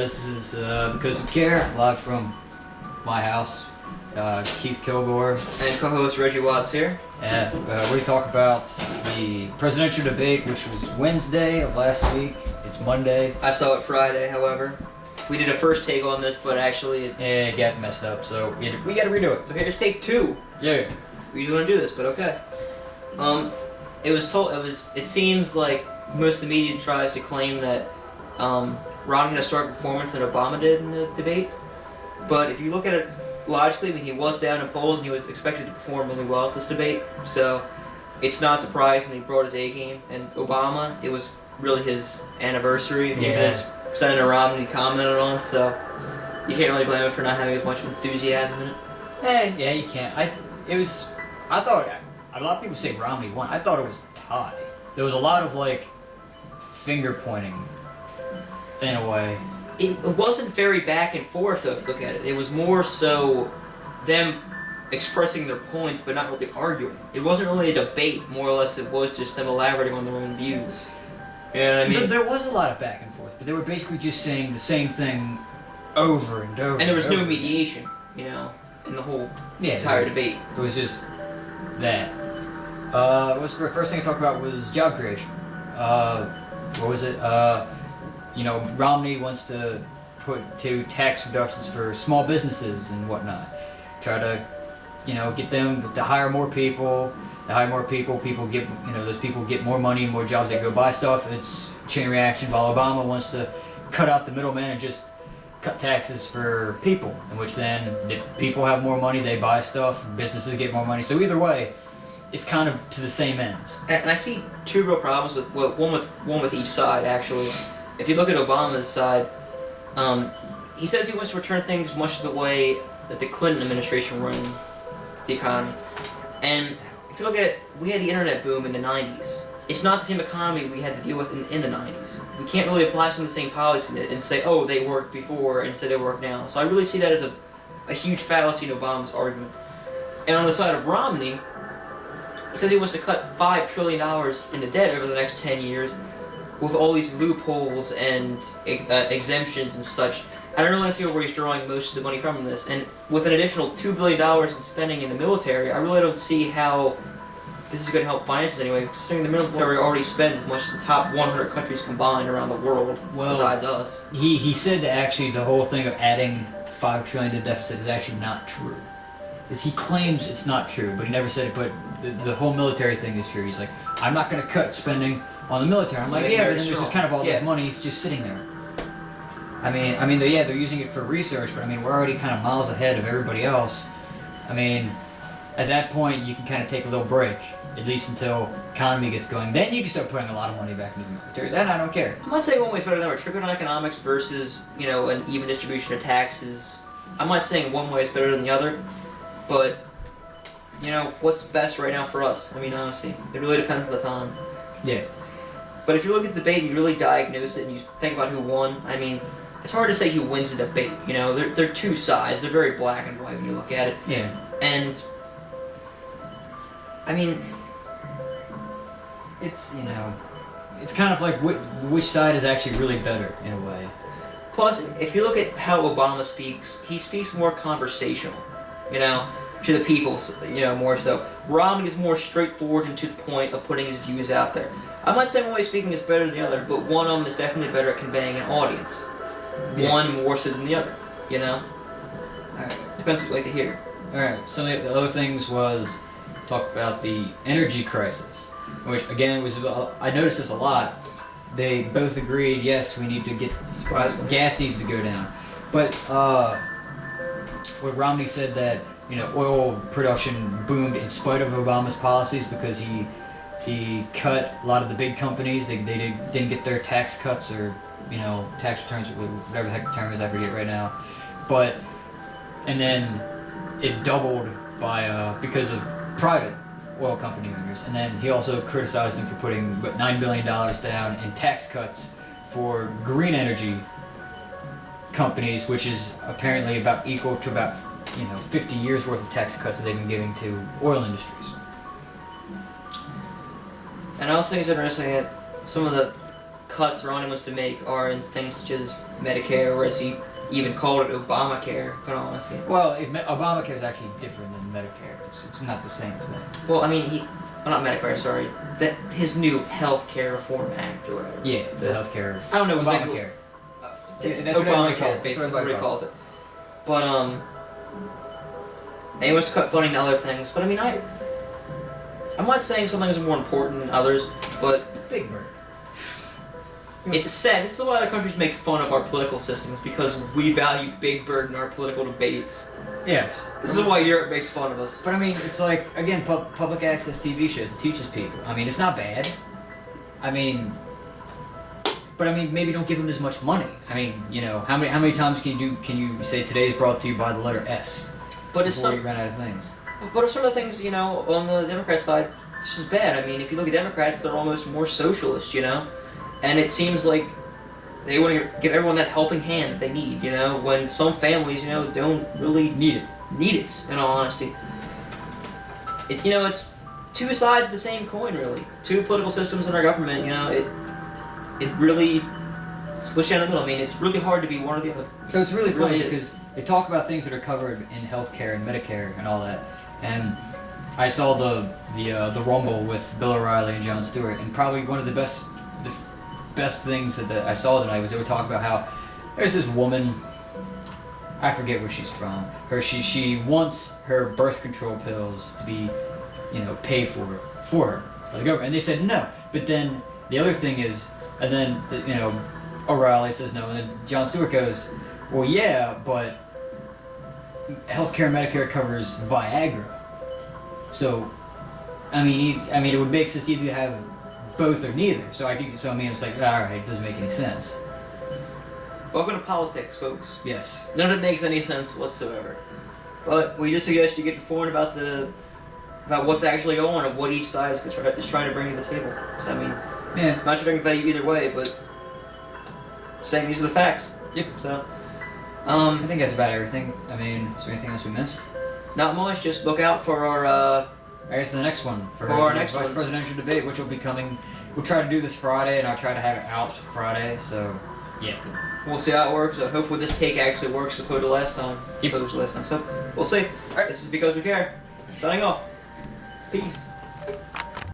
this is Because We Care, live from my house. Keith Kilgore. And co-host Reggie Watts here. And we talk about the presidential debate, which was Wednesday of last week. It's Monday. I saw it Friday, however. We did a first take on this, but actually it got messed up, so we got to redo it. It's okay, just take two. Yeah. We usually want to do this, but okay. It seems like most of the media tries to claim that Romney had a stronger performance than Obama did in the debate. But if you look at it logically, I mean, he was down in polls and he was expected to perform really well at this debate. So it's not surprising he brought his A game. And Obama, it was really his anniversary. Even as Senator Romney commented on, so you can't really blame him for not having as much enthusiasm in it. Yeah, you can't. I thought a lot of people say Romney won. I thought it was a tie. There was a lot of finger pointing in a way. It wasn't very back and forth, though, if you look at it. It was more so them expressing their points, but not really arguing. It wasn't really a debate, more or less it was just them elaborating on their own views. You know what I mean? There was a lot of back and forth, but they were basically just saying the same thing over and over. And there was no mediation, in the whole entire debate. It was just that. What was the first thing I talked about was job creation. What was it? Romney wants to put to tax reductions for small businesses and whatnot. Try to, get them to hire more people. To hire more people, people get, those people get more money and more jobs. They go buy stuff. It's a chain reaction. While Obama wants to cut out the middleman and just cut taxes for people, in which then the people have more money, they buy stuff, businesses get more money. So either way, it's kind of to the same ends. And I see two real problems with one with each side actually. If you look at Obama's side, he says he wants to return things much the way that the Clinton administration ran the economy. And if you look at it, we had the internet boom in the 90s. It's not the same economy we had to deal with in the 90s. We can't really apply some of the same policies and say, oh, they worked before and say they work now. So I really see that as a huge fallacy in Obama's argument. And on the side of Romney, he says he wants to cut $5 trillion in the debt over the next 10 years with all these loopholes and exemptions and such. I don't really see where he's drawing most of the money from this. And with an additional $2 billion in spending in the military, I really don't see how this is going to help finances anyway, considering the military already spends as much as the top 100 countries combined around the world, besides us. He said that actually the whole thing of adding $5 trillion to deficit is actually not true. Because he claims it's not true, but he never said it, but the whole military thing is true. He's like, I'm not going to cut spending on the military. I'm like, but then there's just kind of all this money, it's just sitting there. I mean, they're using it for research, but we're already kind of miles ahead of everybody else. At that point, you can kind of take a little break, at least until the economy gets going. Then you can start putting a lot of money back into the military. Then I don't care. I might say one way is better than trickle-down economics versus, an even distribution of taxes. I'm not saying one way is better than the other, but, what's best right now for us? Honestly, it really depends on the time. Yeah. But if you look at the debate and you really diagnose it and you think about who won, it's hard to say who wins a debate. They're two sides. They're very black and white when you look at it. Yeah. And it's, it's kind of like which side is actually really better in a way. Plus, if you look at how Obama speaks, he speaks more conversational, to the people, more so. Romney is more straightforward and to the point of putting his views out there. I'm not saying one way of speaking is better than the other, but one of them is definitely better at conveying an audience. Yeah. One more so than the other, Alright. Depends what you like to hear. Alright, some of the other things was talk about the energy crisis, which again was, I noticed this a lot. They both agreed, yes, we need to get, gas needs to go down. But what Romney said that, oil production boomed in spite of Obama's policies because he cut a lot of the big companies. They didn't get their tax cuts or, tax returns, whatever the heck the term is, I forget right now. And then it doubled because of private oil company owners. And then he also criticized them for putting $9 billion down in tax cuts for green energy companies, which is apparently about equal to about 50 years worth of tax cuts that they've been giving to oil industries. And I also think it's interesting that some of the cuts Romney wants to make are in things such as Medicare, whereas he even called it Obamacare, in all honesty. Well, Obamacare is actually different than Medicare. It's not the same thing. Well, I mean, not Medicare, sorry. His new Health Care Reform Act, or whatever. Yeah, the healthcare. I don't know exactly. Obamacare. That's what everybody calls it. Basically, that's what he calls it. But, and he wants to cut funding to other things. But, I mean, I'm not saying some things are more important than others, but Big Bird. it's sad. This is why other countries make fun of our political systems, because we value Big Bird in our political debates. Yes. This is why Europe makes fun of us. But I mean, it's like, again, public access TV shows. It teaches people. I mean, it's not bad. I mean, but I mean, maybe don't give them as much money. I mean, you know, how many times can you say today's brought to you by the letter S? But it's before you run out of things. But it's some of the things, you know, on the Democrat side, it's just bad. I mean, if you look at Democrats, they're almost more socialist, you know? And it seems like they want to give everyone that helping hand that they need, you know? When some families, you know, don't really Need it. in all honesty. You know, it's two sides of the same coin, really. Two political systems in our government, you know, it really splits down the middle. I mean, it's really hard to be one or the other. So it's really funny is. because they talk about things that are covered in healthcare and Medicare and all that. And I saw the Rumble with Bill O'Reilly and Jon Stewart, and probably one of the best things that I saw tonight was they were talking about how there's this woman, I forget where she's from. She wants her birth control pills to be, you know, paid for her by the government, and they said no. But then the other thing is, and then you know, O'Reilly says no, and then Jon Stewart goes, well, yeah, but healthcare and Medicare covers Viagra. So, I mean, it would make sense to either have both or neither. So I mean, it's like, all right, it doesn't make any sense. Welcome to politics, folks. Yes. None of it makes any sense whatsoever. But we just suggest you get informed about what's actually going on and what each side is trying to bring to the table. So, I mean, Yeah. I'm not sure I can value either way, but saying these are the facts. Yep. So, I think that's about everything. I mean, is there anything else we missed? not much. Just look out for our. I guess the next one for our the next vice one. presidential debate, which will be coming. We'll try to do this Friday, and I'll try to have it out Friday. So, yeah. We'll see how it works. Hopefully, this take actually works opposed to last time. Yep. Opposed to last time. So, we'll see. Alright. This is Because We Care. Signing off. Peace.